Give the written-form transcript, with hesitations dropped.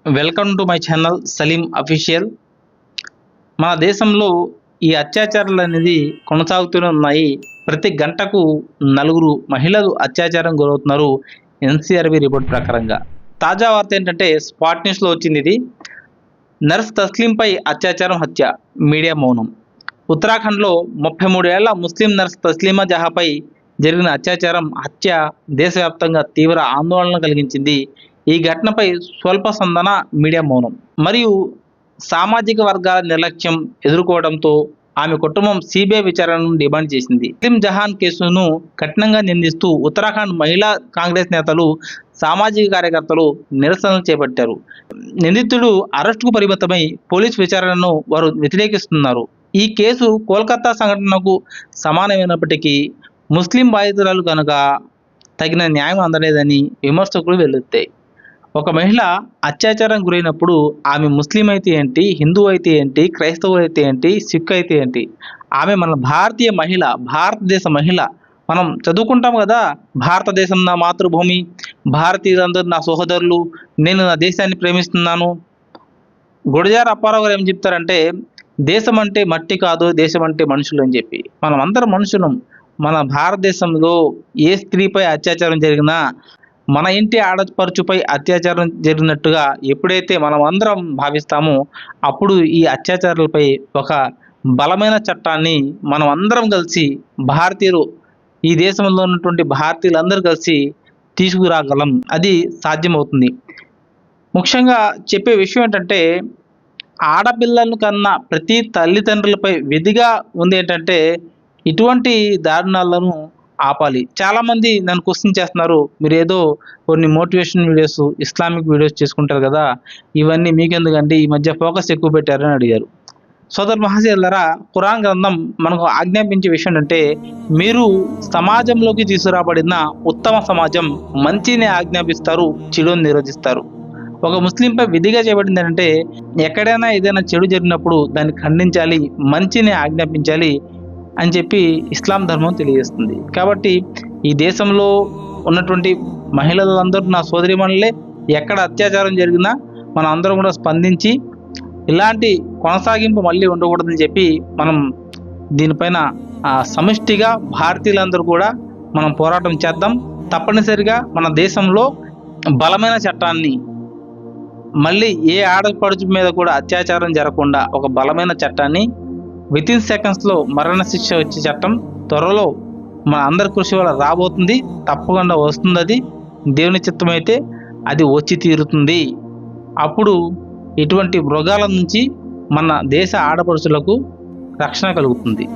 Welcome to my channel Saleem official. మన దేశంలో ఈ అత్యాచారాలు అనేది కొనసాగుతూనే ఉన్నాయి. ప్రతి గంటకు నలుగురు మహిళలు అత్యాచారం గురవుతున్నారు ఎన్సీఆర్బీ రిపోర్ట్ ప్రకారంగా. తాజా వార్త ఏంటంటే స్పాట్ న్యూస్లో వచ్చింది ఇది. నర్స్ తస్లీంపై అత్యాచారం హత్య, మీడియా మౌనం. ఉత్తరాఖండ్లో 33 ఏళ్ల ముస్లిం నర్స్ తస్లీమా జహాపై జరిగిన అత్యాచారం హత్య దేశవ్యాప్తంగా తీవ్ర ఆందోళన కలిగించింది. ఈ ఘటనపై స్వల్ప స్పందన, మీడియా మౌనం మరియు సామాజిక వర్గాల నిర్లక్ష్యం ఎదుర్కోవడంతో ఆమె కుటుంబం సిబిఐ విచారణను డిమాండ్ చేసింది. తస్లీం జహాన్ కేసును కఠినంగా నిందిస్తూ ఉత్తరాఖండ్ మహిళా కాంగ్రెస్ నేతలు, సామాజిక కార్యకర్తలు నిరసనలు చేపట్టారు. నిందితుడు అరెస్టుకు పరిమితమై పోలీసు విచారణను వారు వ్యతిరేకిస్తున్నారు. ఈ కేసు కోల్కతా సంఘటనకు సమానమైనప్పటికీ ముస్లిం బాధితురాలు కనుక తగిన న్యాయం అందలేదని విమర్శకులు వెల్లుతాయి. ఒక మహిళ అత్యాచారం గురైనప్పుడు ఆమె ముస్లిం అయితే ఏంటి, హిందూ అయితే ఏంటి, క్రైస్తవులు అయితే ఏంటి, సిక్ అయితే ఏంటి, ఆమె మన భారతీయ మహిళ, భారతదేశ మహిళ. మనం చదువుకుంటాం కదా, భారతదేశం నా మాతృభూమి, భారతీయులందరూ నా సహోదరులు, నేను నా దేశాన్ని ప్రేమిస్తున్నాను. గురజార అప్పారావు గారు ఏం చెప్తారంటే, దేశం అంటే మట్టి కాదు, దేశం అంటే మనుషులు అని చెప్పి. మనం అందరం మనుషులం. మన భారతదేశంలో ఏ స్త్రీపై అత్యాచారం జరిగినా, మన ఇంటి ఆడపడుచుపై అత్యాచారం జరిగినట్టుగా ఎప్పుడైతే మనం అందరం భావిస్తామో అప్పుడు ఈ అత్యాచారాలపై ఒక బలమైన చట్టాన్ని మనం అందరం కలిసి, భారతీయులు, ఈ దేశంలో ఉన్నటువంటి భారతీయులందరూ కలిసి తీసుకురాగలం. అది సాధ్యమవుతుంది. ముఖ్యంగా చెప్పే విషయం ఏంటంటే, ఆడపిల్లలను కన్నా ప్రతి తల్లిదండ్రులపై విధిగా ఉంది ఏంటంటే ఇటువంటి దారుణాలను ఆపాలి. చాలామంది నన్ను క్వశ్చన్ చేస్తున్నారు, మీరు ఏదో కొన్ని మోటివేషన్ వీడియోస్, ఇస్లామిక్ వీడియోస్ చేసుకుంటారు కదా, ఇవన్నీ మీకెందుకండి, ఈ మధ్య ఫోకస్ ఎక్కువ పెట్టారని అడిగారు. సోదరు మహాశయులారా, ఖురాన్ గ్రంథం మనకు ఆజ్ఞాపించే విషయం అంటే, మీరు సమాజంలోకి తీసుకురాబడిన ఉత్తమ సమాజం మంచిని ఆజ్ఞాపిస్తారు, చెడుని నిరోధిస్తారు. ఒక ముస్లింపై విధిగా చేయబడింది ఏంటంటే, ఎక్కడైనా ఏదైనా చెడు జరిగినప్పుడు దాన్ని ఖండించాలి, మంచిని ఆజ్ఞాపించాలి అని చెప్పి ఇస్లాం ధర్మం తెలియజేస్తుంది. కాబట్టి ఈ దేశంలో ఉన్నటువంటి మహిళలందరూ నా సోదరిమణులే. ఎక్కడ అత్యాచారం జరిగినా మనం అందరం కూడా స్పందించి ఇలాంటి కొనసాగింపు మళ్ళీ ఉండకూడదని చెప్పి మనం దీనిపైన సమిష్టిగా భారతీయులందరూ కూడా మనం పోరాటం చేద్దాం. తప్పనిసరిగా మన దేశంలో బలమైన చట్టాన్ని, మళ్ళీ ఏ ఆడపడుచు మీద కూడా అత్యాచారం జరగకుండా ఒక బలమైన చట్టాన్ని, వితిన్ సెకండ్స్లో మరణశిక్ష వచ్చే చట్టం త్వరలో మన అందరి కృషి వల్ల రాబోతుంది. తప్పకుండా వస్తుంది. అది దేవుని చిత్తమైతే అది వచ్చి తీరుతుంది. అప్పుడు ఇటువంటి మృగాల నుంచి మన దేశ ఆడపడుచులకు రక్షణ కలుగుతుంది.